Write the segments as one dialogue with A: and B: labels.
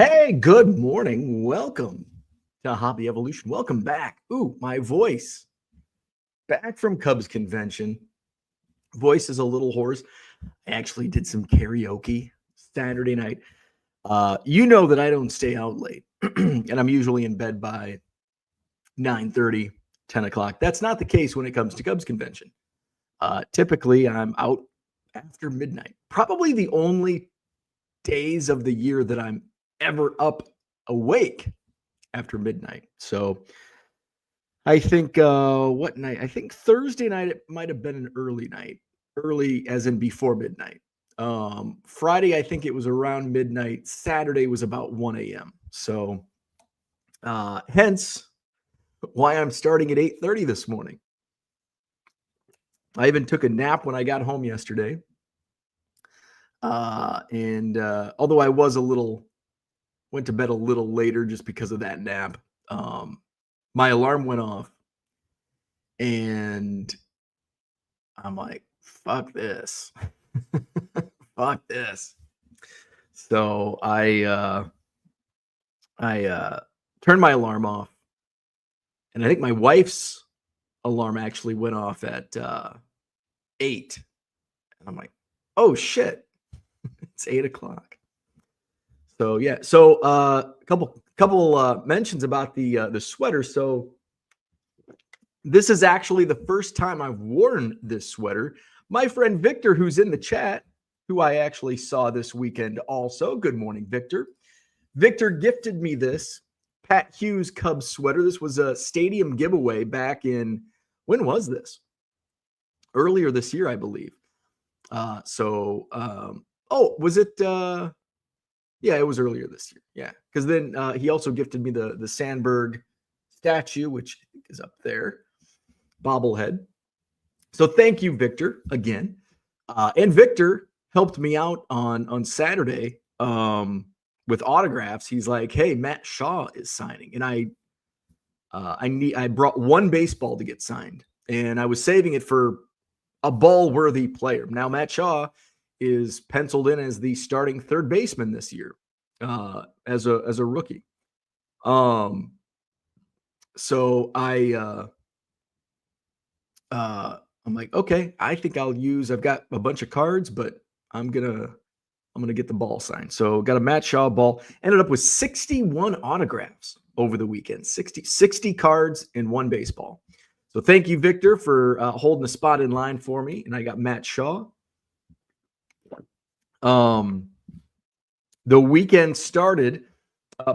A: Hey, good morning. Welcome to Hobby Evolution. Welcome back. Ooh, my voice. Back from Cubs convention. Voice is a little hoarse. I actually did some karaoke Saturday night. You know that I don't stay out late, and I'm usually in bed by 9:30, 10 o'clock. That's not the case when it comes to Cubs convention. Typically, I'm out after midnight. Probably the only days of the year that I'm ever up awake after midnight. So I think what night? I think Thursday night it might have been an early night, early as in before midnight. Friday I think it was around midnight. Saturday was about 1 a.m. So hence why I'm starting at 8:30 this morning. I even took a nap when I got home yesterday. And although I was went to bed a little later just because of that nap. My alarm went off and I'm like, fuck this. Fuck this. So I turned my alarm off. And I think my wife's alarm actually went off at 8. And I'm like, oh shit. It's 8 o'clock. So yeah. So a couple mentions about the sweater. So this is actually the first time I've worn this sweater. My friend Victor, who's in the chat, who I actually saw this weekend also. Good morning, Victor. Victor gifted me this Pat Hughes Cubs sweater. This was a stadium giveaway back in, when was this? Earlier this year, I believe. Was it? Yeah, it was earlier this year. Yeah, because then he also gifted me the Sandberg statue, which I think is up there, bobblehead. So thank you, Victor, again. And Victor helped me out on Saturday with autographs. He's like, "Hey, Matt Shaw is signing," and I brought one baseball to get signed, and I was saving it for a ball-worthy player. Now Matt Shaw is penciled in as the starting third baseman this year, as a rookie. So I'm like, okay, I think I've got a bunch of cards, but I'm gonna get the ball signed. So got a Matt Shaw ball, ended up with 61 autographs over the weekend, 60 cards in one baseball. So thank you, Victor, for holding a spot in line for me. And I got Matt Shaw. The weekend started.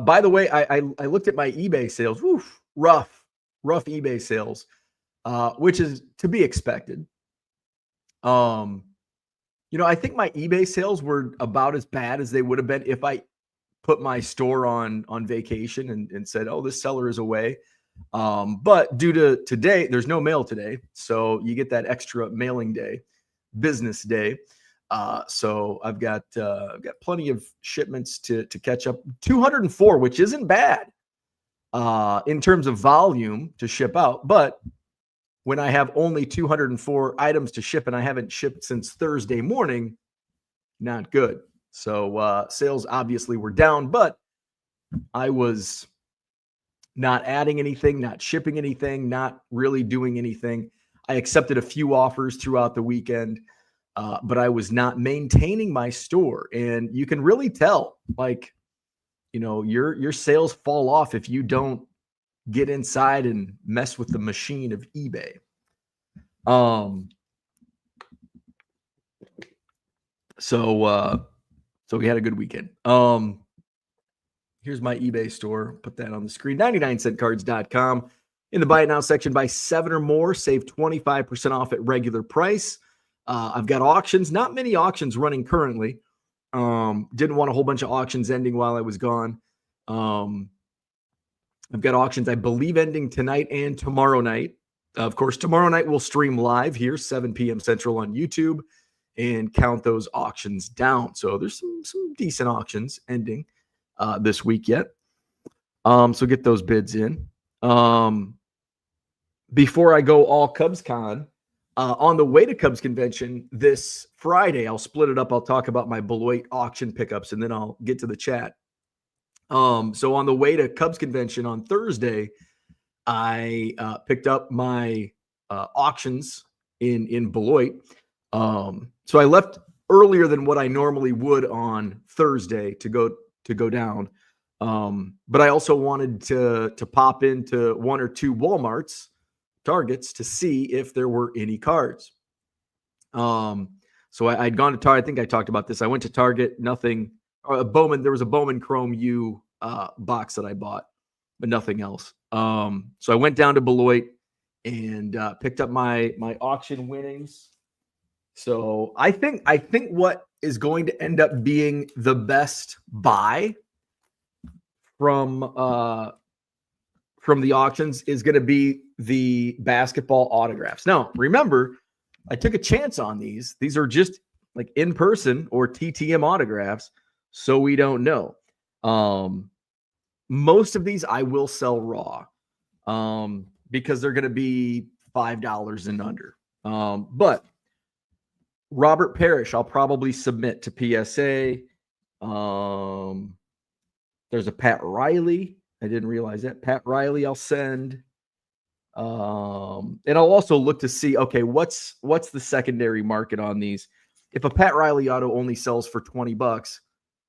A: By the way, I looked at my eBay sales. Woof, rough eBay sales, which is to be expected. I think my eBay sales were about as bad as they would have been if I put my store on vacation and said, "Oh, this seller is away." But due to today, there's no mail today, so you get that extra mailing day, business day. So I've got plenty of shipments to catch up. 204, which isn't bad in terms of volume to ship out. But when I have only 204 items to ship and I haven't shipped since Thursday morning, not good. So sales obviously were down, but I was not adding anything, not shipping anything, not really doing anything. I accepted a few offers throughout the weekend. But I was not maintaining my store. And you can really tell, your sales fall off if you don't get inside and mess with the machine of eBay. So we had a good weekend. Here's my eBay store. Put that on the screen, 99centcards.com. In the buy it now section, buy 7 or more, save 25% off at regular price. I've got auctions, not many auctions running currently. Didn't want a whole bunch of auctions ending while I was gone. I've got auctions, I believe, ending tonight and tomorrow night. Of course, tomorrow night we'll stream live here, 7 p.m. Central on YouTube, and count those auctions down. So there's some decent auctions ending this week yet. So get those bids in. Before I go all Cubs Con, on the way to Cubs convention this Friday, I'll split it up. I'll talk about my Beloit auction pickups, and then I'll get to the chat. So on the way to Cubs convention on Thursday, I picked up my auctions in Beloit. So I left earlier than what I normally would on Thursday to go down. But I also wanted to pop into one or two Walmarts, Targets, to see if there were any cards. So I'd gone to Target. I think I talked about this. I went to Target, nothing. Bowman, there was a Bowman Chrome U box that I bought, but nothing else. So I went down to Beloit and picked up my auction winnings. So I think what is going to end up being the best buy from the auctions is going to be the basketball autographs. Now, remember, I took a chance on these. These are just like in person or TTM autographs, so we don't know. Most of these I will sell raw because they're going to be $5 and under. But Robert Parrish, I'll probably submit to PSA. There's a Pat Riley. I didn't realize that. Pat Riley, I'll send. And I'll also look to see, okay, what's the secondary market on these? If a Pat Riley auto only sells for $20,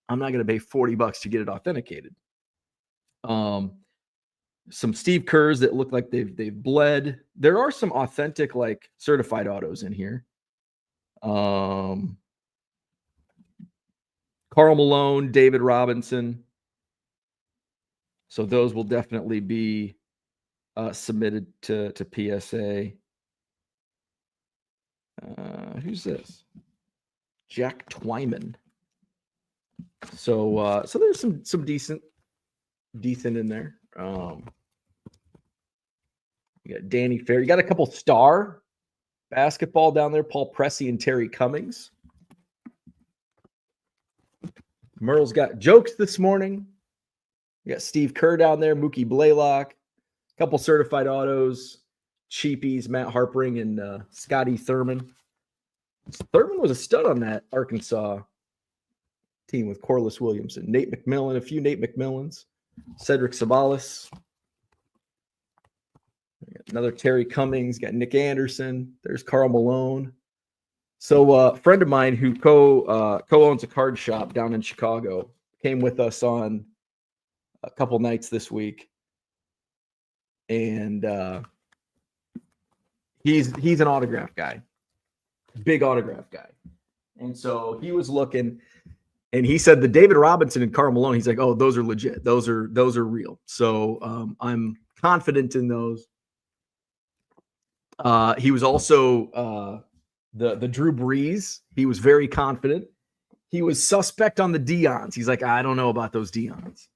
A: I'm not going to pay $40 to get it authenticated. Some Steve Kerrs that look like they've bled. There are some authentic, like certified autos in here. Karl Malone, David Robinson. So those will definitely be submitted to PSA. Who's this? Jack Twyman. So there's some decent in there. You got Danny Fair. You got a couple star basketball down there. Paul Pressey and Terry Cummings. Merle's got jokes this morning. You got Steve Kerr down there. Mookie Blaylock. A couple certified autos. Cheapies, Matt Harpering and Scotty Thurman. Thurman was a stud on that Arkansas team with Corliss Williamson. Nate McMillan, a few Nate McMillans. Cedric Sabalas. Another Terry Cummings. Got Nick Anderson. There's Karl Malone. So a friend of mine who co-owns a card shop down in Chicago came with us on a couple nights this week. And he's an autograph guy. Big autograph guy. And so he was looking, and he said the David Robinson and Karl Malone, he's like, oh, those are legit. Those are real. So I'm confident in those. He was also the Drew Brees. He was very confident. He was suspect on the Deons. He's like, I don't know about those Deons.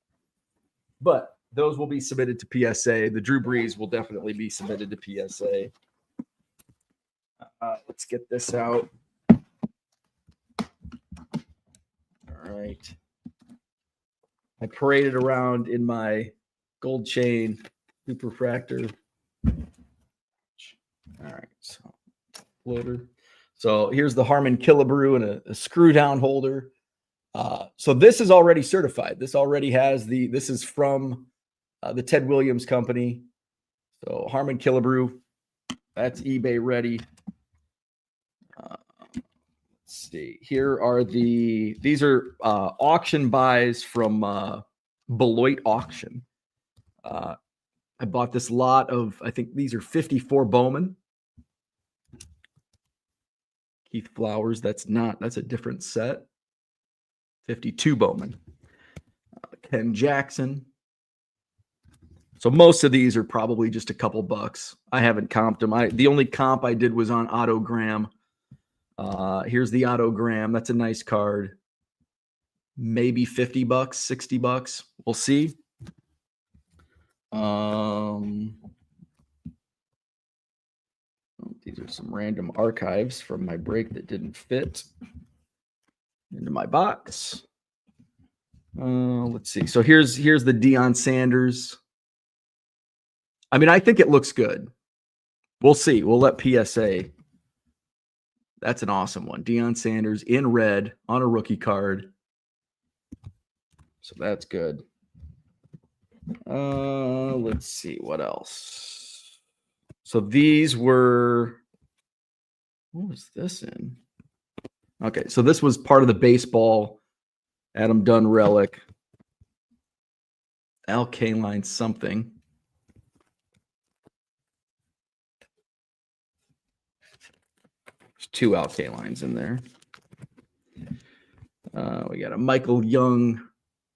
A: But those will be submitted to PSA. The Drew Brees will definitely be submitted to PSA. Let's get this out. All right. I paraded around in my gold chain superfractor. All right. So loader. So here's the Harmon Killebrew and a screw down holder. So this is already certified. This already has this is from the Ted Williams company. So Harmon Killebrew, that's eBay ready. Let's see. Here are these are auction buys from Beloit Auction. I bought this lot of, I think these are 54 Bowman. Keith Flowers, that's a different set. 52 Bowman. Ken Jackson. So most of these are probably just a couple bucks. I haven't comped them. The only comp I did was on Autogram. Here's the Autogram. That's a nice card. Maybe $50, $60. We'll see. These are some random archives from my break that didn't fit into my box. Let's see. So here's the Deion Sanders. I mean, I think it looks good. We'll see. We'll let PSA. That's an awesome one. Deion Sanders in red on a rookie card. So that's good. Let's see what else. So these were, what was this in? Okay, so this was part of the baseball Adam Dunn relic. Al Kaline something. There's 2 Al Kalines in there. We got a Michael Young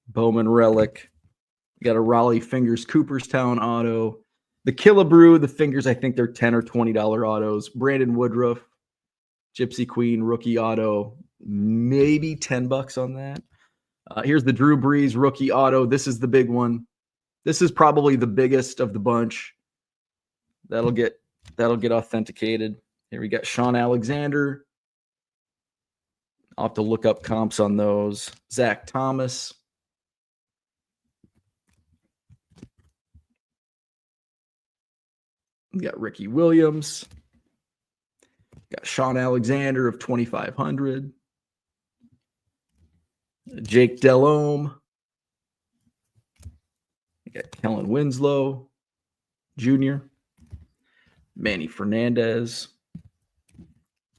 A: Bowman relic. We got a Raleigh Fingers Cooperstown auto. The Killebrew, the Fingers, I think they're $10 or $20 autos. Brandon Woodruff, Gypsy Queen rookie auto, maybe $10 on that. Here's the Drew Brees rookie auto. This is the big one. This is probably the biggest of the bunch. That'll get authenticated. Here we got Sean Alexander. I'll have to look up comps on those. Zach Thomas. We got Ricky Williams. Got Sean Alexander of 2,500. Jake Delhomme. We got Kellen Winslow Jr. Manny Fernandez.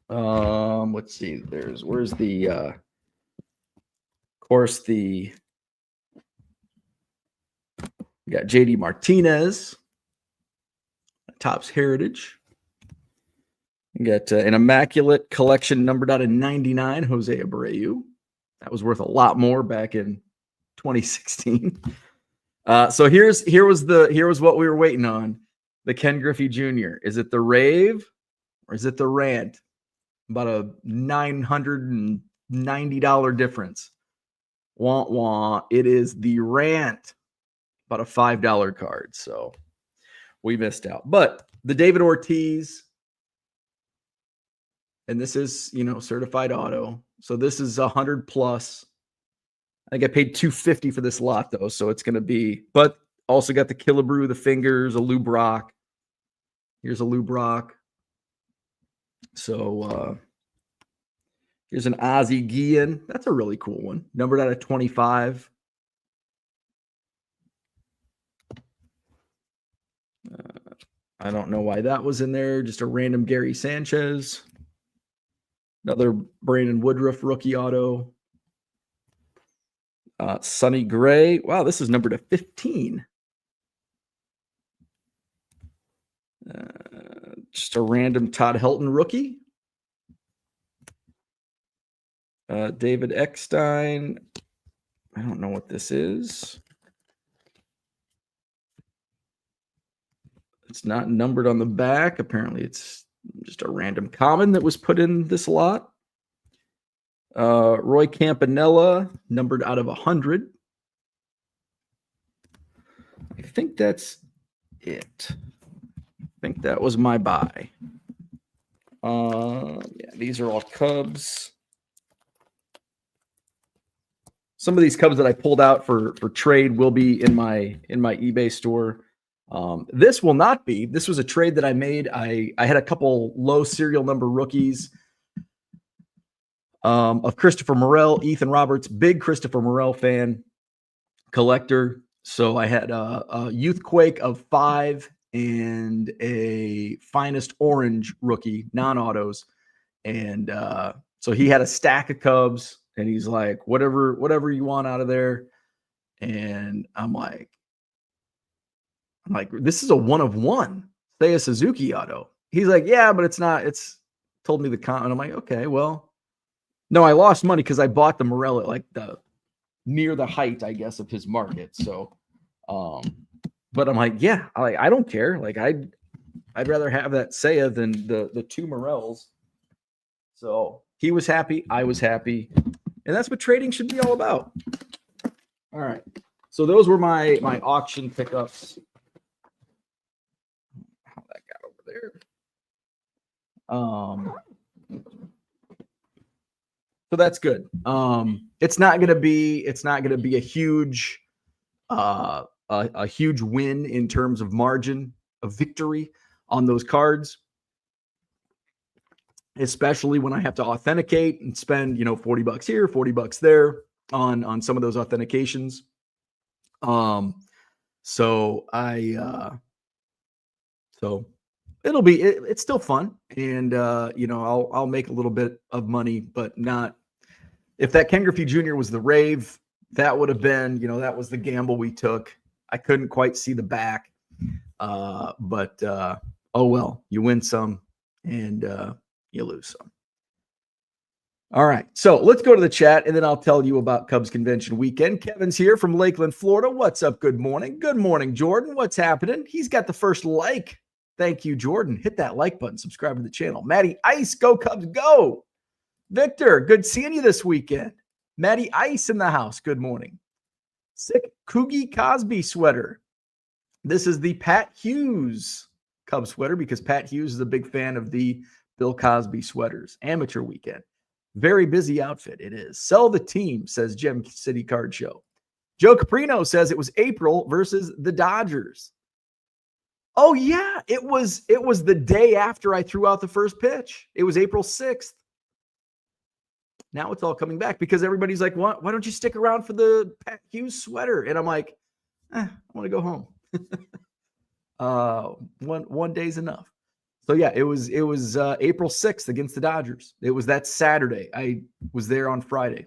A: Let's see. Where's the of course we got JD Martinez, Topps Heritage. We got an immaculate collection numbered out of 99, Jose Abreu. That was worth a lot more back in 2016. So here was what we were waiting on. The Ken Griffey Jr. Is it the rave or is it the rant? About a $990 difference. Wah wah. It is the rant. About a $5 card. So we missed out. But the David Ortiz, and this is, certified auto. So this is 100 plus. I think I paid $250 for this lot though. So it's going to be, but also got the Killebrew, the Fingers, a Lou Brock. Here's a Lou Brock. So here's an Ozzie Guillen. That's a really cool one. Numbered out of 25. I don't know why that was in there. Just a random Gary Sanchez. Another Brandon Woodruff rookie auto. Sonny Gray. Wow, this is numbered to 15. Just a random Todd Helton rookie. David Eckstein. I don't know what this is. It's not numbered on the back. Apparently, it's just a random common that was put in this lot. Roy Campanella, numbered out of 100. I think that's it. I think that was my buy. Yeah, these are all Cubs. Some of these Cubs that I pulled out for trade will be in my eBay store. This will not be. This was a trade that I made. I had a couple low serial number rookies of Christopher Morel, Ethan Roberts, big Christopher Morel fan, collector. So I had a Youth Quake of 5 and a Finest Orange rookie, non-autos. And so he had a stack of Cubs, and he's like, whatever you want out of there. And I'm like, this is a 1/1. Say a Suzuki auto. He's like, yeah, but it's not. It's told me the comment. I'm like, okay, well, no, I lost money because I bought the Morel at like near the height, I guess, of his market. So, but I'm like, yeah, I don't care. Like I'd rather have that Seiya than the 2 Morels. So he was happy, I was happy, and that's what trading should be all about. All right, so those were my auction pickups. How that got over there. So that's good. It's not gonna be a huge a huge win in terms of margin of victory on those cards, especially when I have to authenticate and spend, $40 here, $40 there on some of those authentications. So so it's still fun, and I'll make a little bit of money, but not if that Ken Griffey Jr. was the rave. That would have been, that was the gamble we took. I couldn't quite see the back, but oh well, you win some and you lose some. All right, so let's go to the chat, and then I'll tell you about Cubs Convention weekend. Kevin's here from Lakeland, Florida. What's up? Good morning. Good morning, Jordan. What's happening? He's got the first like. Thank you, Jordan. Hit that like button. Subscribe to the channel. Matty Ice, go Cubs, go. Victor, good seeing you this weekend. Matty Ice in the house. Good morning. Sick Coogie Cosby sweater. This is the Pat Hughes Cub sweater because Pat Hughes is a big fan of the Bill Cosby sweaters. Amateur weekend. Very busy outfit. It is. Sell the team, says Gem City Card Show. Joe Caprino says it was April versus the Dodgers. Oh, yeah. It was the day after I threw out the first pitch. It was April 6th. Now it's all coming back because everybody's like, why don't you stick around for the Pat Hughes sweater? And I'm like, I want to go home. One day's enough. So yeah, it was April 6th against the Dodgers. It was that Saturday. I was there on Friday.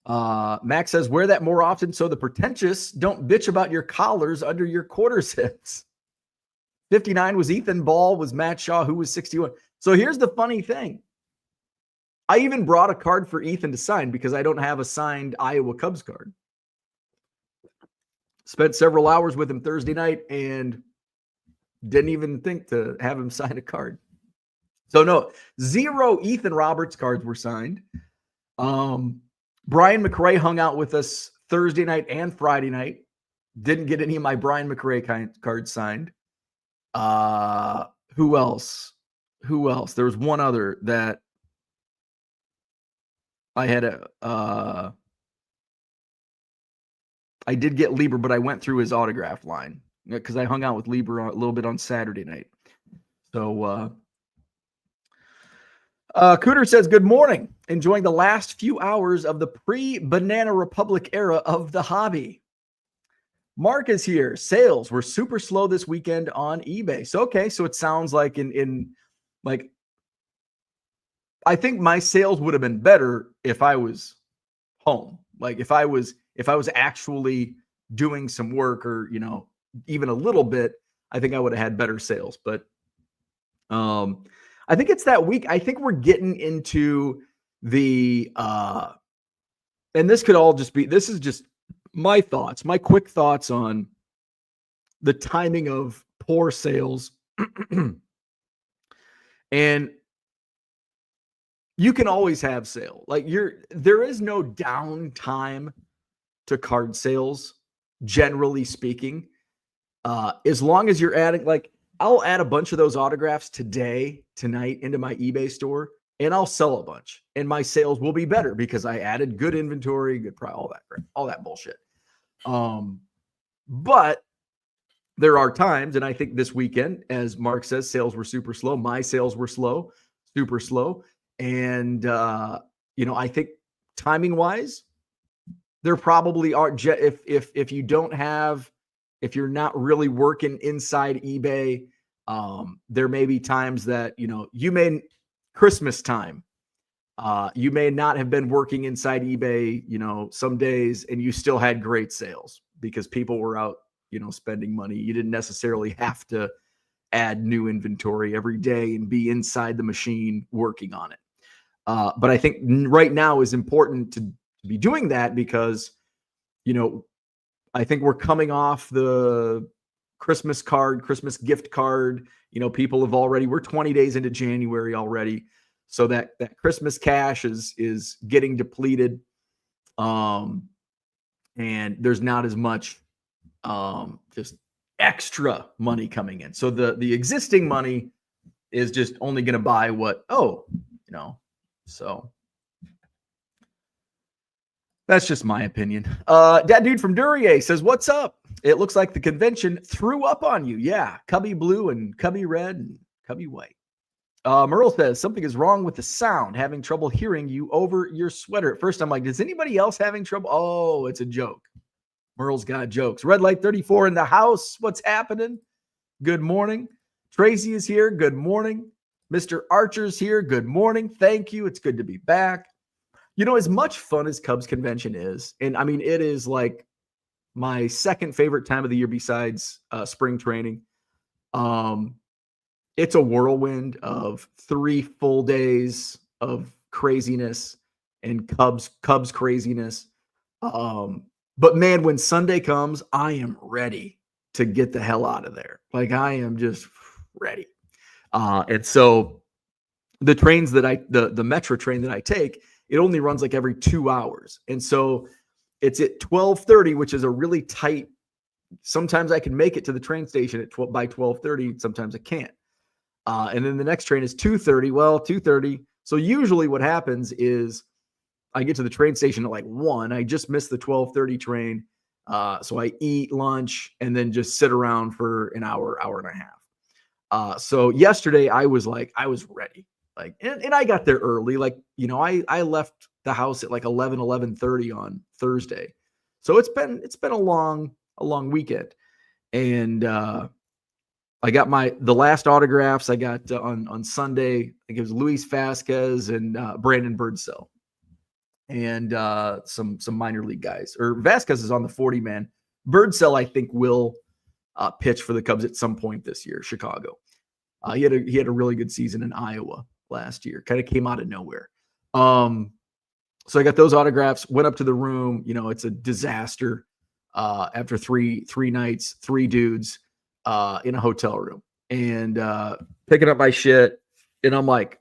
A: Max says, wear that more often so the pretentious don't bitch about your collars under your quarter zips. 59 was Ethan, Ball was Matt Shaw, who was 61. So here's the funny thing. I even brought a card for Ethan to sign because I don't have a signed Iowa Cubs card. Spent several hours with him Thursday night and didn't even think to have him sign a card. So no, 0 Ethan Roberts cards were signed. Brian McRae hung out with us Thursday night and Friday night. Didn't get any of my Brian McRae cards signed. Who else? There was one other that I had I did get Lieber, but I went through his autograph line because I hung out with Lieber a little bit on Saturday night. So Cooter says, good morning. Enjoying the last few hours of the pre-Banana Republic era of the hobby. Mark is here. Sales were super slow this weekend on eBay. So, okay. So it sounds like I think my sales would have been better if I was home. Like if I was actually doing some work or, even a little bit, I think I would have had better sales. But I think it's that week. I think we're getting into the and this could all just be, this is just my thoughts, my quick thoughts on the timing of poor sales. And you can always have sale. Like there is no downtime to card sales, generally speaking. As long as you're adding, like, I'll add a bunch of those autographs tonight into my eBay store, and I'll sell a bunch, and my sales will be better because I added good inventory, good price, all that bullshit. But there are times, and I think this weekend, as Mark says, sales were super slow. My sales were super slow. And, I think timing wise, there probably are, if you don't have, if you're not really working inside eBay, there may be times that, Christmas time, you may not have been working inside eBay, some days, and you still had great sales because people were out, spending money. You didn't necessarily have to add new inventory every day and be inside the machine working on it. But I think right now is important to be doing that because, I think we're coming off the Christmas gift card. People have we're 20 days into January already. So that Christmas cash is getting depleted. And there's not as much just extra money coming in. So the existing money is just only going to buy what, so that's just my opinion. That dude from Duryea says, what's up? It looks like the convention threw up on you. Yeah. Cubby blue and cubby red and cubby white. Merle says something is wrong with the sound, having trouble hearing you over your sweater. At first I'm like, is anybody else having trouble? Oh, it's a joke. Merle's got jokes. Red Light 34 in the house. What's happening? Good morning. Tracy is here. Good morning. Mr. Archer's here. Good morning. Thank you. It's good to be back. You know, as much fun as Cubs convention is, and I mean, it is like my second favorite time of the year besides spring training. It's a whirlwind of 3 full days of craziness and Cubs craziness. But man, when Sunday comes, I am ready to get the hell out of there. Like I am just ready. And so the trains that the Metro train that I take, it only runs like every 2 hours. And so it's at 12:30, which is a really tight. Sometimes I can make it to the train station by 12:30. Sometimes I can't. And then the next train is 2:30. Well, 2:30. So usually what happens is I get to the train station at like 1. I just missed the 12:30 train. So I eat lunch and then just sit around for an hour and a half. So yesterday I was ready. Like, and I got there early. Like, you know, I left the house at like 11:30 on Thursday. So it's been a long weekend. And I got the last autographs I got on Sunday. I think it was Luis Vasquez and Brandon Birdsell. And some minor league guys. Or Vasquez is on the 40-man. Birdsell, I think, will pitch for the Cubs at some point this year, Chicago. He had a really good season in Iowa last year. Kind of came out of nowhere. So I got those autographs, went up to the room. You know, it's a disaster after three nights, 3 dudes in a hotel room. And picking up my shit. And I'm like,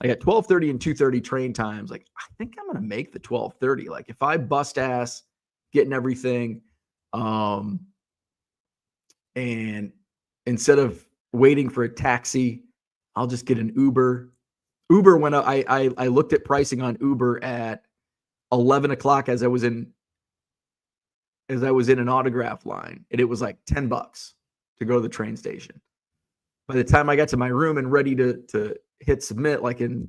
A: I got 12:30 and 2:30 train times. Like, I think I'm going to make the 12:30. Like, if I bust ass getting everything, and instead of waiting for a taxi, I'll just get an Uber. Uber went up. I looked at pricing on Uber at 11 o'clock as I was in an autograph line, and it was like $10 to go to the train station. By the time I got to my room and ready to hit submit, like in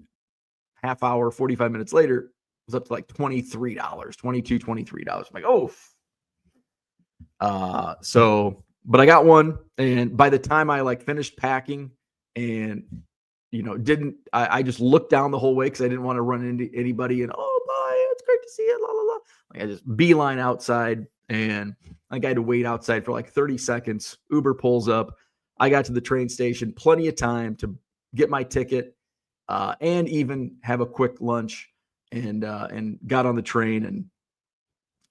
A: half hour, 45 minutes later, it was up to like $23, $23. I'm like, oh. But I got one. And by the time I like finished packing and, you know, I just looked down the whole way because I didn't want to run into anybody and, oh, bye, it's great to see you, la, la, la. Like I just beeline outside and I had to wait outside for like 30 seconds. Uber pulls up. I got to the train station, plenty of time to get my ticket and even have a quick lunch and got on the train and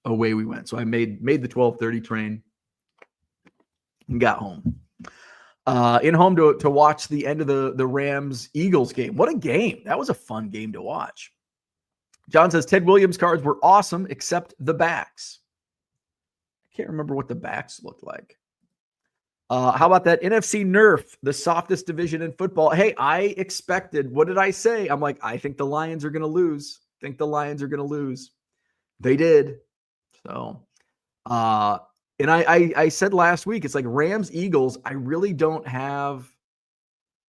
A: away we went. So I made the 12:30 train and got home. In home to watch the end of the Rams-Eagles game. What a game. That was a fun game to watch. John says Ted Williams cards were awesome except the backs. I can't remember what the backs looked like. How about that NFC Nerf, the softest division in football? Hey, I expected, what did I say? I'm like, I think the Lions are going to lose. They did. So, and I said last week, it's like Rams, Eagles, I really don't have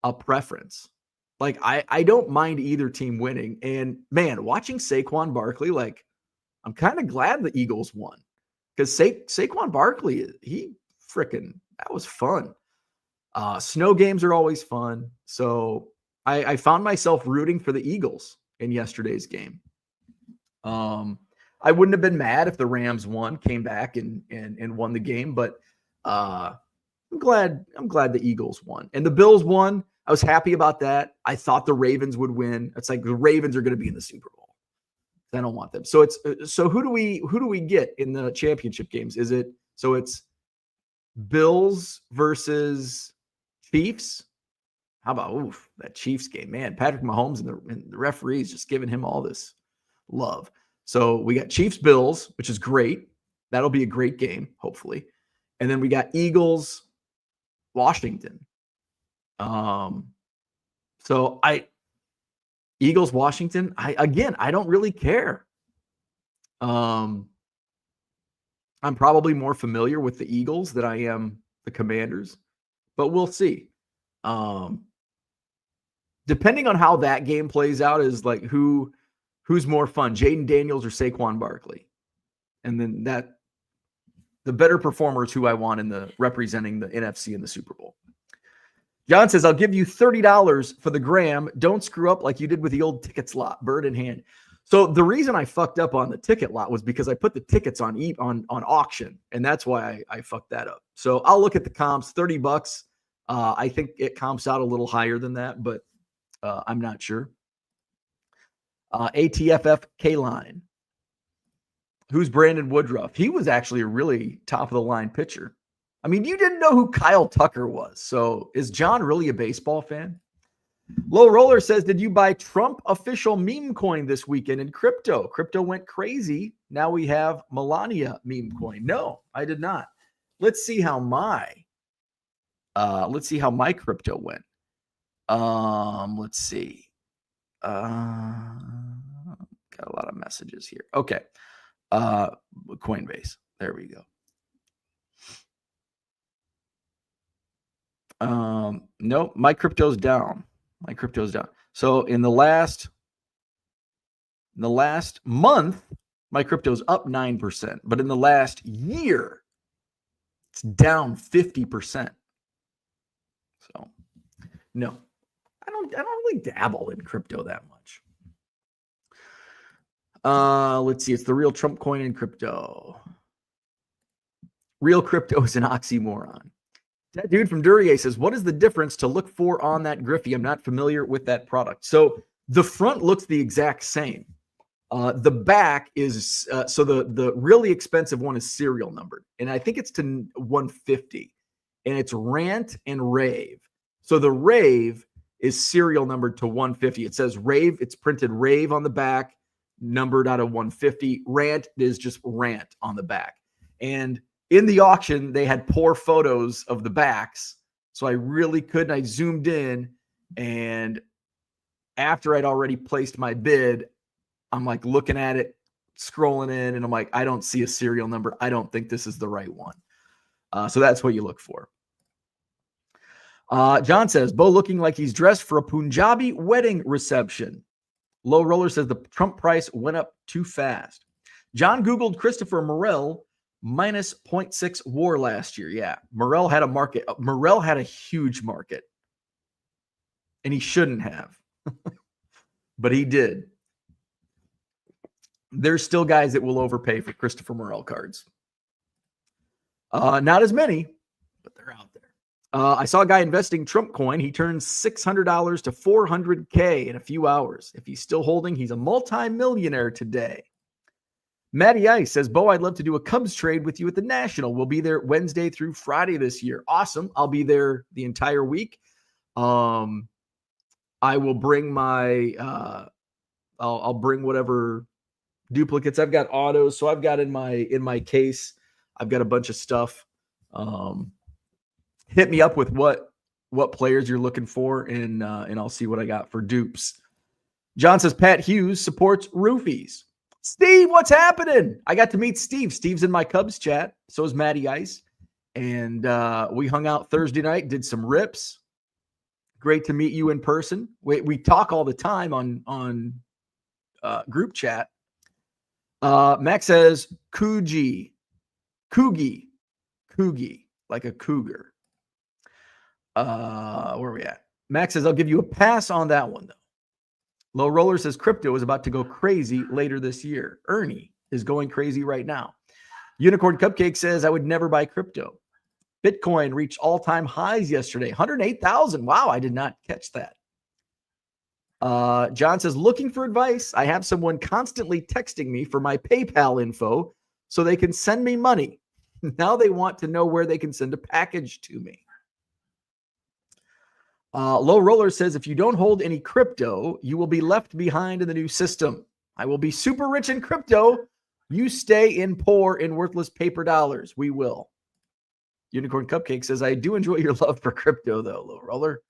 A: a preference. Like, I don't mind either team winning. And man, watching Saquon Barkley, like, I'm kind of glad the Eagles won. Because Saquon Barkley, that was fun. Snow games are always fun. So I found myself rooting for the Eagles in yesterday's game. I wouldn't have been mad if the Rams came back and won the game, but I'm glad the Eagles won. And the Bills won. I was happy about that. I thought the Ravens would win. It's like the Ravens are going to be in the Super Bowl. I don't want them. So who do we get in the championship games? It's Bills versus Chiefs? How about that Chiefs game? Man, Patrick Mahomes and the referees just giving him all this love. So we got Chiefs Bills, which is great. That'll be a great game, hopefully. And then we got Eagles Washington. Eagles Washington, I don't really care. I'm probably more familiar with the Eagles than I am the Commanders, but we'll see. Depending on how that game plays out is like who's more fun, Jaden Daniels or Saquon Barkley. And then the better performers who I want in the representing the NFC in the Super Bowl. John says, I'll give you $30 for the gram. Don't screw up like you did with the old ticket slot, bird in hand. So the reason I fucked up on the ticket lot was because I put the tickets on auction, and that's why I fucked that up. So I'll look at the comps, $30. I think it comps out a little higher than that, but I'm not sure. ATFF K-Line. Who's Brandon Woodruff? He was actually a really top-of-the-line pitcher. I mean, you didn't know who Kyle Tucker was. So is John really a baseball fan? Low Roller says, did you buy Trump official meme coin this weekend in crypto? Crypto went crazy. Now we have Melania meme coin. No, I did not. Let's see how my crypto went. Let's see. Got a lot of messages here. Okay. Coinbase. There we go. Nope, my crypto's down. So in the last month, my crypto's up 9%, but in the last year, it's down 50%. So no, I don't really dabble in crypto that much. Let's see. It's the real Trump coin in crypto. Real crypto is an oxymoron. That dude from Duryea says, what is the difference to look for on that Griffey? I'm not familiar with that product. So the front looks the exact same. The back is, so the really expensive one is serial numbered. And I think it's to 150. And it's rant and rave. So the rave is serial numbered to 150. It says rave. It's printed rave on the back, numbered out of 150. Rant is just rant on the back. And in the auction, they had poor photos of the backs. So I really couldn't. I zoomed in, and after I'd already placed my bid, I'm like looking at it, scrolling in, and I'm like, I don't see a serial number. I don't think this is the right one. So that's what you look for. John says, Bo looking like he's dressed for a Punjabi wedding reception. Low Roller says the Trump price went up too fast. John Googled Christopher Morel minus 0.6 WAR last year. Yeah, Morel had a market. Morel had a huge market, and he shouldn't have, but he did. There's still guys that will overpay for Christopher Morel cards. Not as many, but they're out there. I saw a guy investing Trump coin. He turned $600 to $400K in a few hours. If he's still holding, he's a multi-millionaire today. Matty Ice says, Bo, I'd love to do a Cubs trade with you at the National. We'll be there Wednesday through Friday this year. Awesome. I'll be there the entire week. I will bring my, I'll bring whatever duplicates. I've got autos. So I've got in my case, I've got a bunch of stuff. Hit me up with what players you're looking for, and I'll see what I got for dupes. John says, Pat Hughes supports roofies. Steve, what's happening? I got to meet Steve. Steve's in my Cubs chat. So is Matty Ice. And we hung out Thursday night, did some rips. Great to meet you in person. We talk all the time on group chat. Max says, Coogie, like a cougar. Where are we at? Max says, I'll give you a pass on that one, though. Low Roller says crypto is about to go crazy later this year. Ernie is going crazy right now. Unicorn Cupcake says, I would never buy crypto. Bitcoin reached all-time highs yesterday. 108,000. Wow, I did not catch that. John says, looking for advice. I have someone constantly texting me for my PayPal info so they can send me money. Now they want to know where they can send a package to me. Low Roller says, if you don't hold any crypto, you will be left behind in the new system. I will be super rich in crypto. You stay in poor in worthless paper dollars. We will. Unicorn Cupcake says, I do enjoy your love for crypto, though, Low Roller.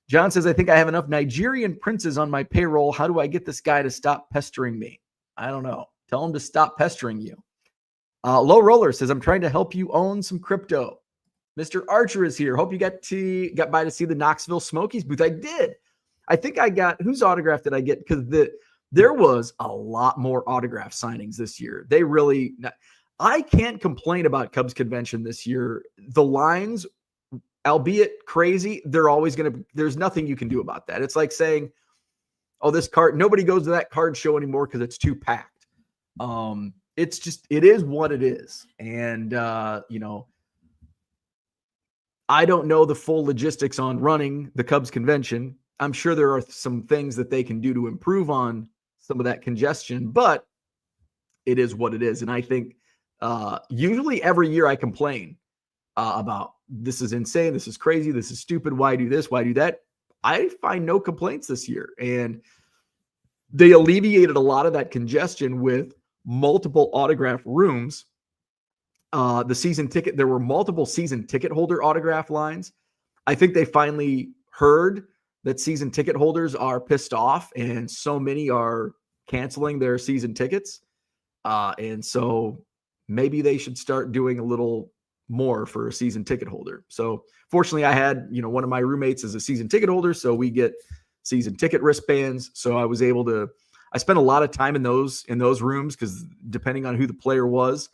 A: John says, I think I have enough Nigerian princes on my payroll. How do I get this guy to stop pestering me? I don't know. Tell him to stop pestering you. Low Roller says, I'm trying to help you own some crypto. Mr. Archer is here. Hope you got by to see the Knoxville Smokies booth. I did. I think I got, whose autograph did I get? Because there was a lot more autograph signings this year. They really, I can't complain about Cubs convention this year. The lines, albeit crazy, they're always going to, there's nothing you can do about that. It's like saying, oh, this card, nobody goes to that card show anymore because it's too packed. It's just, it is what it is. And, I don't know the full logistics on running the Cubs convention. I'm sure there are some things that they can do to improve on some of that congestion, but it is what it is. And I think usually every year I complain about this is insane, this is crazy, this is stupid, why do this, why do that? I find no complaints this year. And they alleviated a lot of that congestion with multiple autograph rooms. The season ticket, there were multiple season ticket holder autograph lines. I think they finally heard that season ticket holders are pissed off and so many are canceling their season tickets. And so maybe they should start doing a little more for a season ticket holder. So fortunately I had, one of my roommates is a season ticket holder, so we get season ticket wristbands. So I was able to, I spent a lot of time in those rooms because depending on who the player was,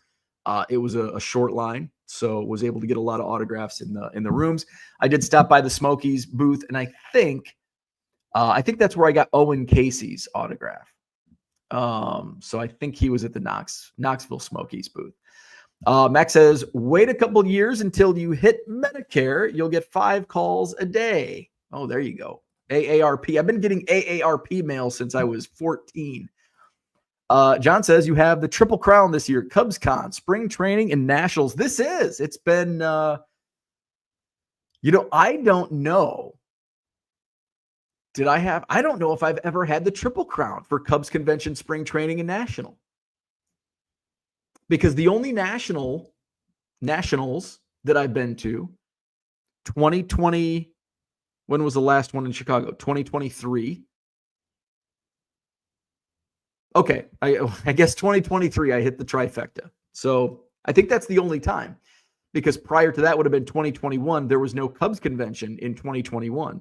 A: it was a short line. So was able to get a lot of autographs in the rooms. I did stop by the Smokies booth, and I think that's where I got Owen Casey's autograph. So I think he was at the Knoxville Smokies booth. Max says, wait a couple years until you hit Medicare. You'll get 5 calls a day. Oh, there you go. AARP. I've been getting AARP mail since I was 14. John says you have the Triple Crown this year, CubsCon, spring training, and nationals. It's been, I don't know. I don't know if I've ever had the Triple Crown for Cubs convention, spring training, and national. Because the only nationals that I've been to, 2020, when was the last one in Chicago? 2023. Okay, I guess 2023 I hit the trifecta. So I think that's the only time, because prior to that would have been 2021. There was no Cubs convention in 2021.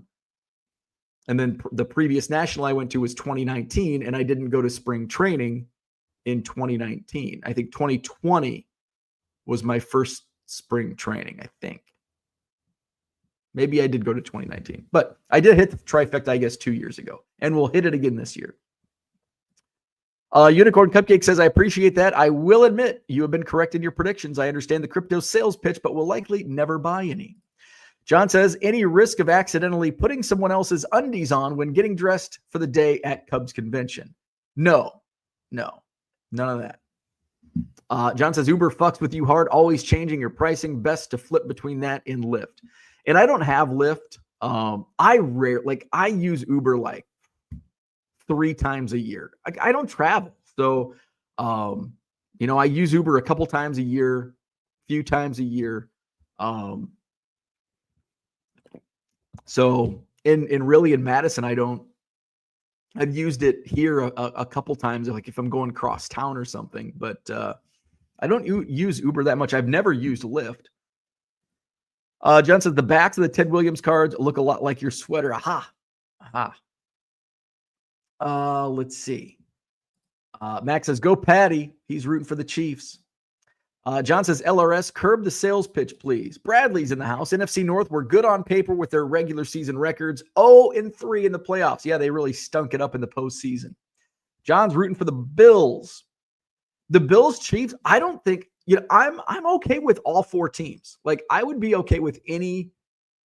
A: And then the previous national I went to was 2019, and I didn't go to spring training in 2019. I think 2020 was my first spring training, I think. Maybe I did go to 2019, but I did hit the trifecta, I guess, 2 years ago, and we'll hit it again this year. Unicorn Cupcake says, I appreciate that. I will admit you have been correct in your predictions. I understand the crypto sales pitch, but will likely never buy any. John says, any risk of accidentally putting someone else's undies on when getting dressed for the day at Cubs convention? No, none of that. John says, Uber fucks with you hard, always changing your pricing. Best to flip between that and Lyft. And I don't have Lyft. I use Uber like 3 times a year. I don't travel. So, I use Uber a couple times a year, few times a year. So in Madison, I've used it here a couple times, like if I'm going cross town or something, but I don't use Uber that much. I've never used Lyft. John says the backs of the Ted Williams cards look a lot like your sweater. Aha. Let's see. Max says, go Patty. He's rooting for the Chiefs. John says, LRS, curb the sales pitch, please. Bradley's in the house. NFC North were good on paper with their regular season records. 0-3 in the playoffs. Yeah, they really stunk it up in the postseason. John's rooting for the Bills. The Bills, Chiefs, I don't think, I'm okay with all 4 teams. Like, I would be okay with any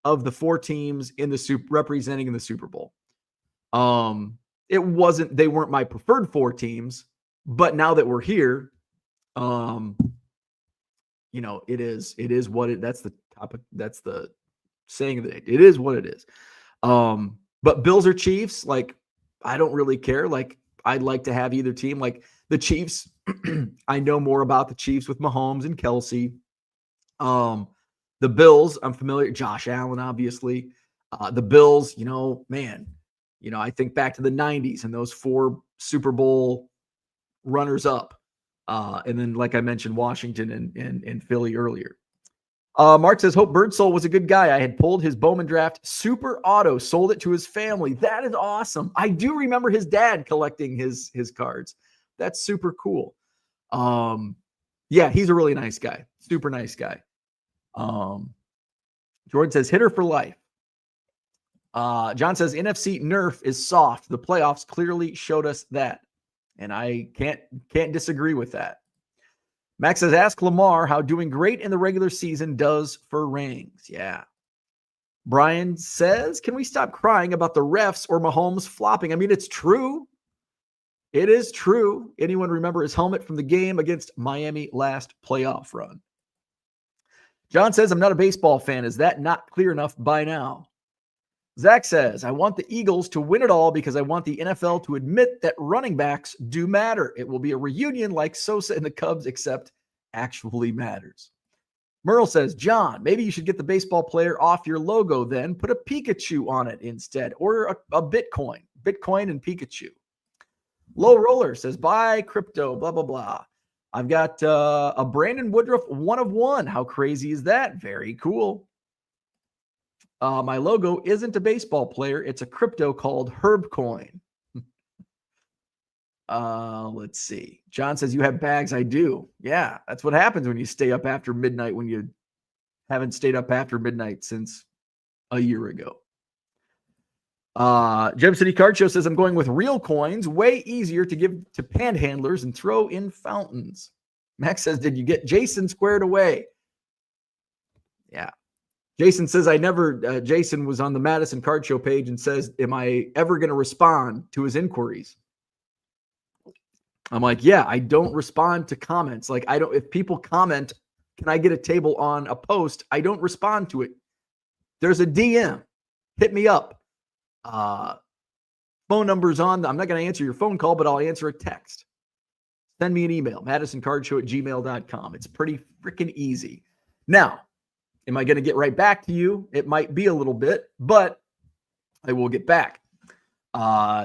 A: of the 4 teams in the representing in the Super Bowl. They weren't my preferred 4 teams, but now that we're here, it is what it, that's the topic. That's the saying of the day. It is what it is. But Bills or Chiefs, like, I don't really care. Like, I'd like to have either team. Like the Chiefs, I know more about the Chiefs with Mahomes and Kelsey. The Bills, I'm familiar. Josh Allen, obviously. The Bills, I think back to the 90s and those 4 Super Bowl runners up. And then, like I mentioned, Washington and Philly earlier. Mark says, Hope Birdsole was a good guy. I had pulled his Bowman draft super auto, sold it to his family. That is awesome. I do remember his dad collecting his cards. That's super cool. Yeah, he's a really nice guy. Super nice guy. Jordan says, hitter for life. John says, NFC Nerf is soft. The playoffs clearly showed us that. And I can't disagree with that. Max says, ask Lamar how doing great in the regular season does for rings. Yeah. Brian says, can we stop crying about the refs or Mahomes flopping? I mean, it's true. It is true. Anyone remember his helmet from the game against Miami last playoff run? John says, I'm not a baseball fan. Is that not clear enough by now? Zach says, I want the Eagles to win it all because I want the NFL to admit that running backs do matter. It will be a reunion like Sosa and the Cubs, except actually matters. Merle says, John, maybe you should get the baseball player off your logo then. Put a Pikachu on it instead, or a Bitcoin. Bitcoin and Pikachu. Low Roller says, buy crypto, blah, blah, blah. I've got a Brandon Woodruff 1 of 1. How crazy is that? Very cool. My logo isn't a baseball player. It's a crypto called Herbcoin. Let's see. John says, you have bags. I do. Yeah, that's what happens when you stay up after midnight, when you haven't stayed up after midnight since a year ago. Gem City Card Show says, I'm going with real coins. Way easier to give to panhandlers and throw in fountains. Max says, did you get Jason squared away? Yeah. Jason says, Jason was on the Madison Card Show page and says, am I ever going to respond to his inquiries? I'm like, yeah, I don't respond to comments. Like, if people comment, can I get a table on a post? I don't respond to it. There's a DM. Hit me up. Phone number's on. I'm not going to answer your phone call, but I'll answer a text. Send me an email, madisoncardshow@gmail.com. It's pretty freaking easy. Now, am I going to get right back to you? It might be a little bit, but I will get back.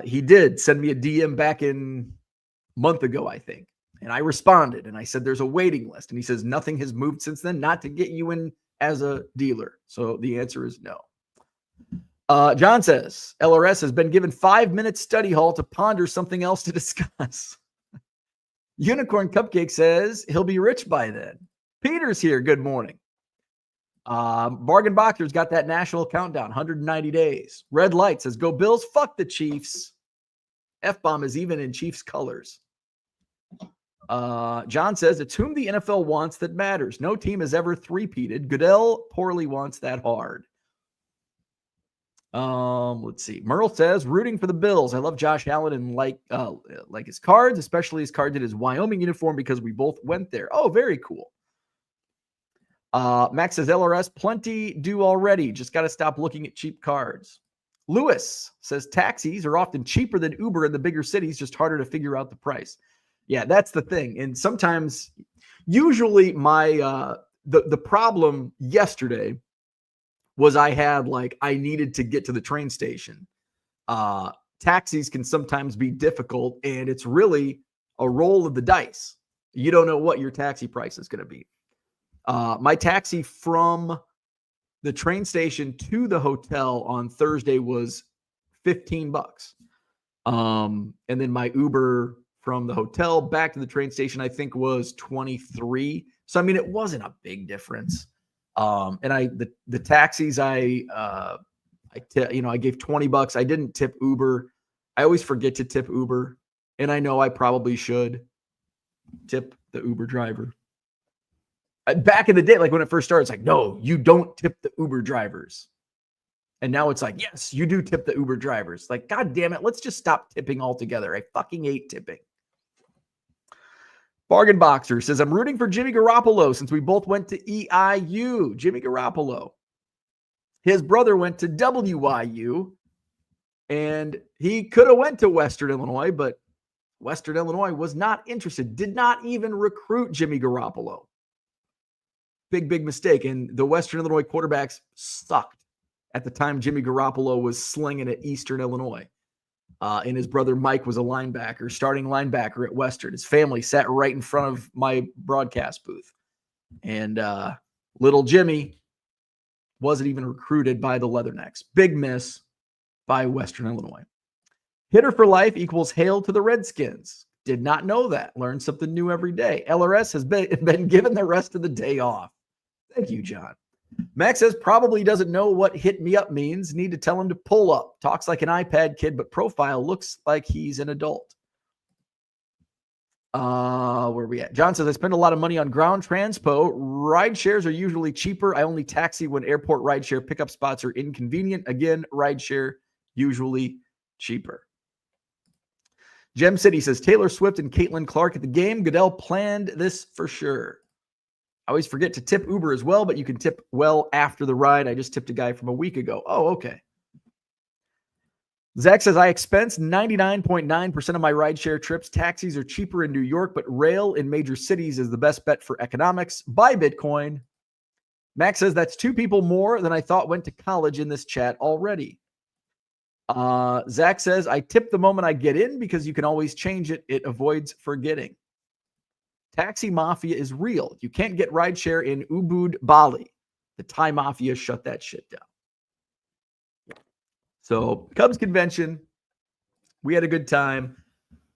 A: He did send me a DM back in a month ago, I think. And I responded and I said, there's a waiting list. And he says, nothing has moved since then, not to get you in as a dealer. So the answer is no. John says, LRS has been given 5-minute study hall to ponder something else to discuss. Unicorn Cupcake says he'll be rich by then. Peter's here. Good morning. Bargain Boxer's got that national countdown, 190 days. Red Light says, go Bills, fuck the Chiefs. F-bomb is even in Chiefs colors. John says, it's whom the NFL wants that matters. No team has ever three-peated. Goodell poorly wants that hard. Let's see. Merle says, rooting for the Bills. I love Josh Allen and like his cards, especially his card in his Wyoming uniform because we both went there. Oh, very cool. Max says, LRS, plenty do already. Just got to stop looking at cheap cards. Lewis says, taxis are often cheaper than Uber in the bigger cities, just harder to figure out the price. Yeah, that's the thing. And sometimes, usually my, the problem yesterday was I needed to get to the train station. Taxis can sometimes be difficult, and it's really a roll of the dice. You don't know what your taxi price is going to be. My taxi from the train station to the hotel on Thursday was $15. And then my Uber from the hotel back to the train station, I think, was $23. So, I mean, it wasn't a big difference. And the taxis, I gave $20. I didn't tip Uber. I always forget to tip Uber. And I know I probably should tip the Uber driver. Back in the day, like when it first started, it's like, no, you don't tip the Uber drivers. And now it's like, yes, you do tip the Uber drivers. Like, God damn it, let's just stop tipping altogether. I fucking hate tipping. Bargain Boxer says, I'm rooting for Jimmy Garoppolo since we both went to EIU. Jimmy Garoppolo. His brother went to WIU, and he could have went to Western Illinois, but Western Illinois was not interested, did not even recruit Jimmy Garoppolo. Big mistake. And the Western Illinois quarterbacks sucked at the time Jimmy Garoppolo was slinging at Eastern Illinois. And his brother Mike was a linebacker, starting linebacker at Western. His family sat right in front of my broadcast booth. And little Jimmy wasn't even recruited by the Leathernecks. Big miss by Western Illinois. Hitter for life equals hail to the Redskins. Did not know that. Learn something new every day. LRS has been given the rest of the day off. Thank you, John. Max says probably doesn't know what hit me up means. Need to tell him to pull up. Talks like an iPad kid, but profile looks like he's an adult. Where are we at? John says, I spend a lot of money on ground transpo. Ride shares are usually cheaper. I only taxi when airport ride share pickup spots are inconvenient. Again, ride share usually cheaper. Gem City says, Taylor Swift and Caitlin Clark at the game. Goodell planned this for sure. I always forget to tip Uber as well, but you can tip well after the ride. I just tipped a guy from a week ago. Oh, okay. Zach says, I expense 99.9% of my rideshare trips. Taxis are cheaper in New York, but rail in major cities is the best bet for economics. Buy Bitcoin. Max says, that's 2 people more than I thought went to college in this chat already. Zach says, I tip the moment I get in because you can always change it. It avoids forgetting. Taxi mafia is real. You can't get rideshare in Ubud, Bali. The Thai mafia shut that shit down. So Cubs convention, we had a good time.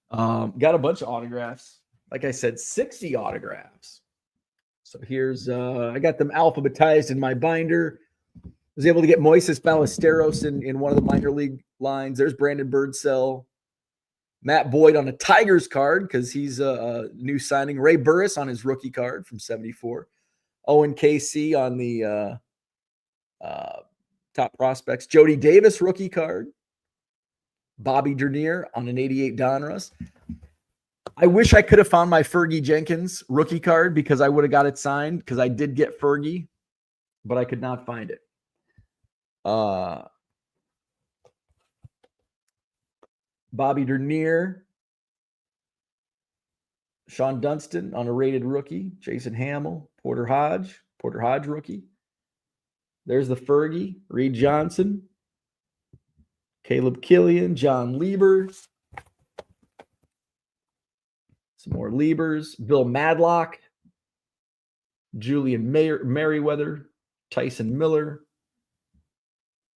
A: Got a bunch of autographs. Like I said, 60 autographs. So here's, I got them alphabetized in my binder. Was able to get Moises Ballesteros in one of the minor league lines. There's Brandon Birdsell. Matt Boyd on a Tigers card because he's a new signing. Ray Burris on his rookie card from 74. Owen KC on the top prospects. Jody Davis rookie card. Bobby Dernier on an 88 Donruss. I wish I could have found my Fergie Jenkins rookie card because I would have got it signed because I did get Fergie, but I could not find it. Bobby Dernier, Sean Dunston on a rated rookie, Jason Hamill, Porter Hodge rookie. There's the Fergie, Reed Johnson, Caleb Killian, John Lieber. Some more Liebers, Bill Madlock, Julian Merriweather, Tyson Miller,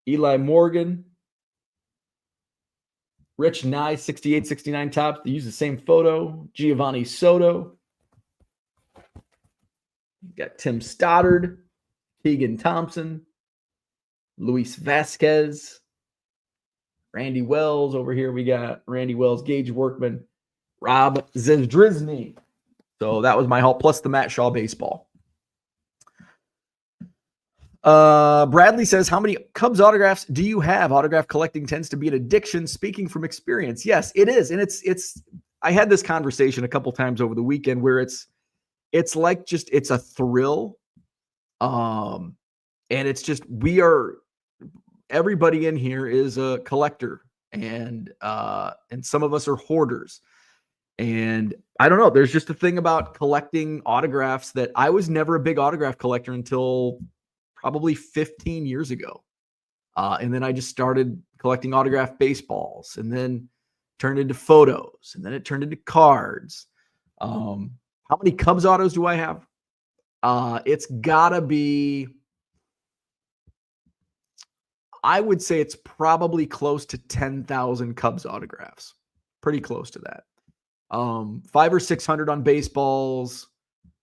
A: Eli Morgan, Rich Nye, 68, 69 tops. They use the same photo. Giovanni Soto. Got Tim Stoddard, Keegan Thompson, Luis Vasquez, Randy Wells. Over here we got Randy Wells, Gage Workman, Rob Zdrizny. So that was my haul, plus the Matt Shaw baseball. Bradley says, how many Cubs autographs do you have? Autograph collecting tends to be an addiction. Speaking from experience. Yes, it is. And it's, I had this conversation a couple times over the weekend where it's like just, it's a thrill. And it's just, everybody in here is a collector and some of us are hoarders. And I don't know, there's just a thing about collecting autographs that I was never a big autograph collector until probably 15 years ago. And then I just started collecting autographed baseballs and then turned into photos and then it turned into cards. How many Cubs autos do I have? It's gotta be, I would say it's probably close to 10,000 Cubs autographs. Pretty close to that. 500 or 600 on baseballs,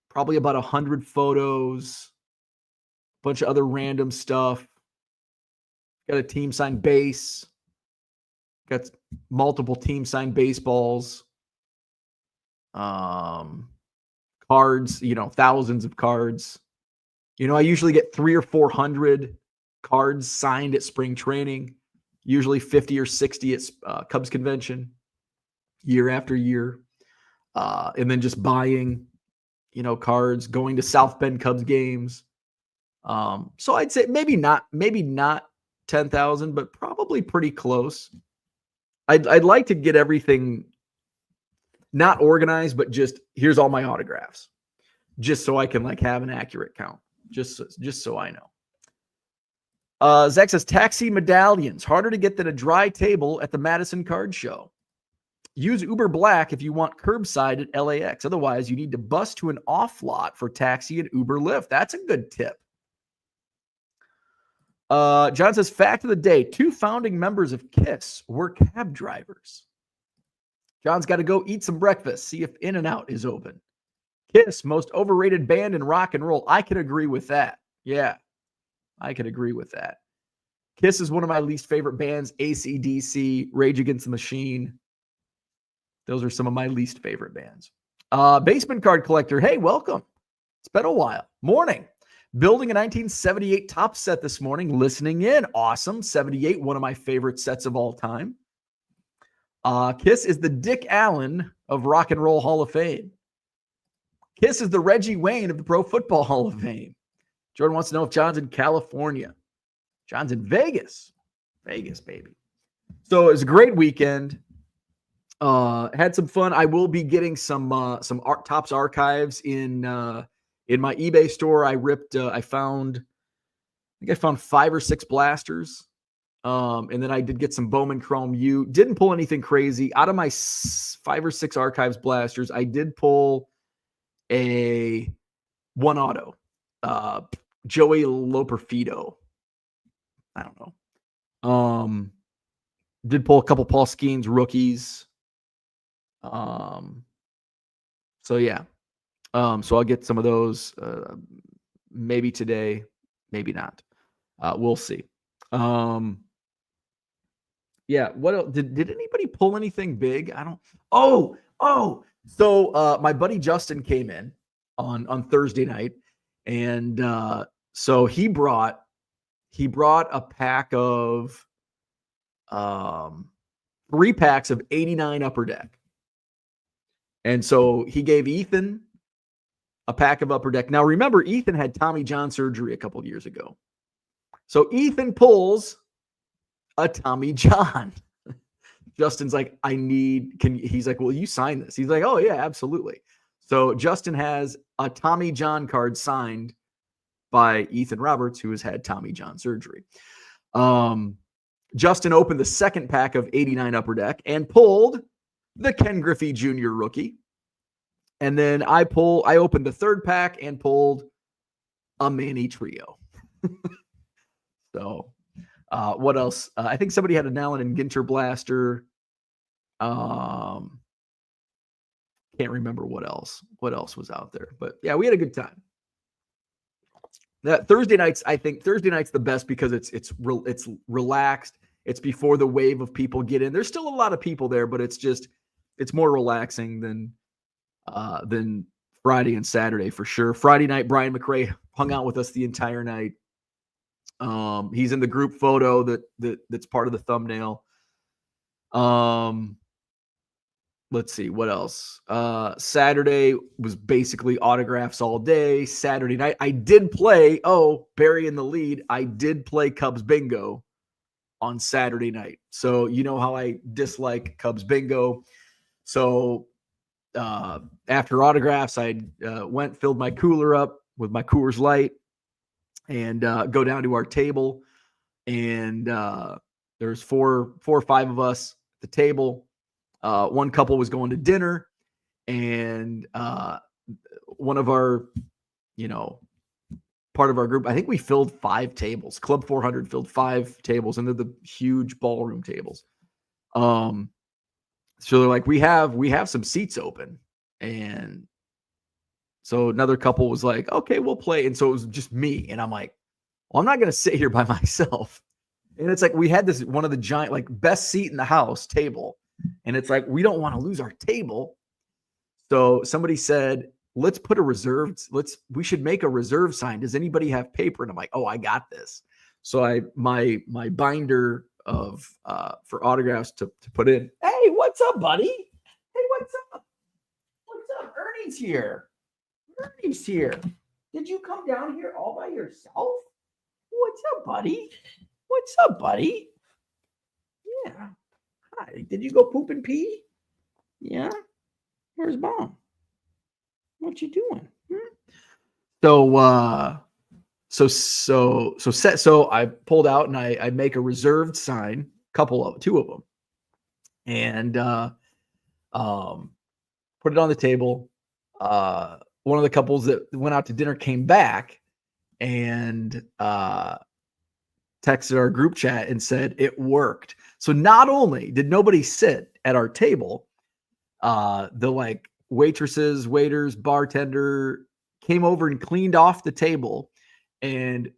A: probably about 100 photos, bunch of other random stuff. Got a team signed base. Got multiple team signed baseballs. Cards, thousands of cards. I usually get 300 or 400 cards signed at spring training. Usually 50 or 60 at Cubs convention year after year. And then just buying, cards, going to South Bend Cubs games. So I'd say maybe not 10,000, but probably pretty close. I'd like to get everything not organized, but just here's all my autographs, just so I can have an accurate count, just so I know. Zach says taxi medallions harder to get than a dry table at the Madison Card Show. Use Uber Black if you want curbside at LAX. Otherwise, you need to bus to an off lot for taxi and Uber Lyft. That's a good tip. John says, fact of the day, 2 founding members of KISS were cab drivers. John's got to go eat some breakfast. See if In-N-Out is open. Kiss, most overrated band in rock and roll. I can agree with that. Yeah, I can agree with that. Kiss is one of my least favorite bands. AC/DC, Rage Against the Machine. Those are some of my least favorite bands. Basement Card Collector. Hey, welcome. It's been a while. Morning. Building a 1978 top set this morning. Listening in. Awesome. 78, one of my favorite sets of all time. Kiss is the Dick Allen of Rock and Roll Hall of Fame. Kiss is the Reggie Wayne of the Pro Football Hall of Fame. Jordan wants to know if John's in California. John's in Vegas. Vegas, baby. So it was a great weekend. Had some fun. I will be getting some Topps archives in my eBay store. I found 5 or 6 blasters. And then I did get some Bowman Chrome U. Didn't pull anything crazy. Out of my 5 or 6 archives blasters, I did pull a one auto. Joey Loperfido. I don't know. Did pull a couple Paul Skeens rookies. So yeah. So I'll get some of those maybe today, maybe not. We'll see. Yeah. What else? Did anybody pull anything big? I don't. Oh. So my buddy Justin came in on Thursday night, and so he brought a pack of 3 packs of 89 Upper Deck. And so he gave Ethan a pack of Upper Deck. Now remember, Ethan had Tommy John surgery a couple of years ago. So Ethan pulls a Tommy John. Justin's like, he's like, well, you sign this. He's like, oh yeah, absolutely. So Justin has a Tommy John card signed by Ethan Roberts, who has had Tommy John surgery. Justin opened the second pack of 89 Upper Deck and pulled the Ken Griffey Jr. rookie. And then I opened the third pack and pulled a Manny Trio. So what else? I think somebody had an Allen and Ginter blaster. Can't remember what else was out there, but yeah, we had a good time. That Thursday nights, I think Thursday night's the best because it's relaxed. It's before the wave of people get in. There's still a lot of people there, but it's more relaxing than Friday and Saturday for sure. Friday night, Brian McRae hung out with us the entire night. He's in the group photo that's part of the thumbnail. Let's see what else. Saturday was basically autographs all day. Saturday night, I did play. Barry in the lead. I did play Cubs bingo on Saturday night. So you know how I dislike Cubs bingo. So after autographs, I filled my cooler up with my Coors Light, and go down to our table. And there's four or five of us at the table. One couple was going to dinner, and one of our, part of our group, I think we filled 5 tables. Club 400 filled 5 tables, and they're the huge ballroom tables. So they're like, we have some seats open. And so another couple was like, okay, we'll play. And so it was just me. And I'm like, well, I'm not going to sit here by myself. And it's like, we had this, one of the giant, like best seat in the house table. And it's like, we don't want to lose our table. So somebody said, let's put we should make a reserve sign. Does anybody have paper? And I'm like, oh, I got this. So my binder of, for autographs to put in. Hey, what's up, buddy? Hey, what's up? What's up? Ernie's here. Did you come down here all by yourself? What's up, buddy? Yeah. Hi. Did you go poop and pee? Yeah. Where's Mom? What you doing? So I pulled out and I make a reserved sign, 2 of them, and put it on the table. One of the couples that went out to dinner came back and texted our group chat and said it worked. So not only did nobody sit at our table, The like waitresses, waiters, bartender came over and cleaned off the table and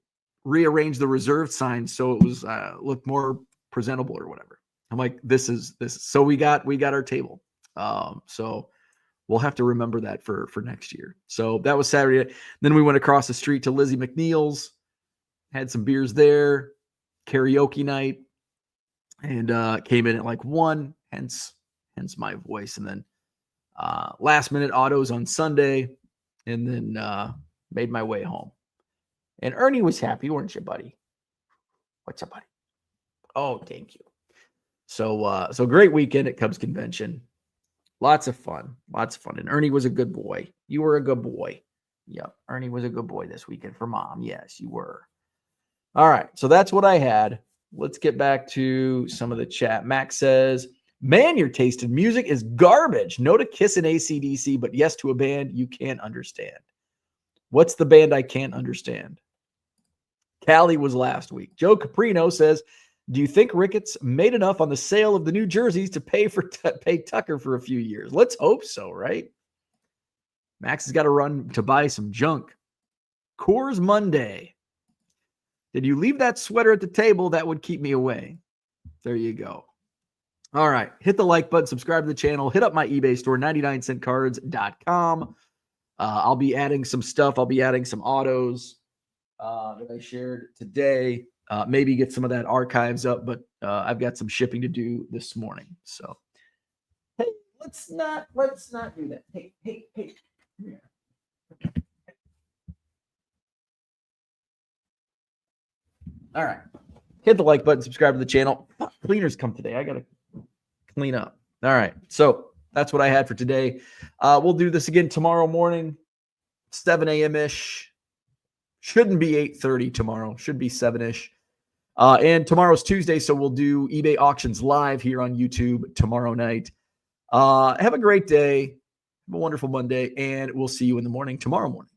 A: rearranged the reserved sign so it was looked more presentable or whatever. I'm like, this is. So we got our table. So we'll have to remember that for next year. So that was Saturday. Then we went across the street to Lizzie McNeil's, had some beers there, karaoke night, and came in at like 1, hence my voice. And then last minute autos on Sunday, and then made my way home. And Ernie was happy, weren't you, buddy? What's up, buddy? Oh, thank you. So great weekend at Cubs convention. Lots of fun. And Ernie was a good boy. You were a good boy. Yep. Ernie was a good boy this weekend for Mom. Yes, you were. All right. So that's what I had. Let's get back to some of the chat. Max says, man, your taste in music is garbage. No to Kiss and AC/DC, but yes to a band you can't understand. What's the band I can't understand? Callie was last week. Joe Caprino says, do you think Ricketts made enough on the sale of the new jerseys to pay Tucker for a few years? Let's hope so, right? Max has got to run to buy some junk. Coors Monday. Did you leave that sweater at the table? That would keep me away. There you go. All right. Hit the like button, subscribe to the channel, hit up my eBay store, 99centcards.com. I'll be adding some stuff. I'll be adding some autos that I shared today. Maybe get some of that archives up, but I've got some shipping to do this morning. So, hey, let's not do that. Hey, come here. All right. Hit the like button, subscribe to the channel. Cleaners come today. I got to clean up. All right. So that's what I had for today. We'll do this again tomorrow morning, 7 a.m.-ish. Shouldn't be 8:30 tomorrow. Should be 7-ish. And tomorrow's Tuesday, so we'll do eBay auctions live here on YouTube tomorrow night. Have a great day. Have a wonderful Monday, and we'll see you in the morning tomorrow morning.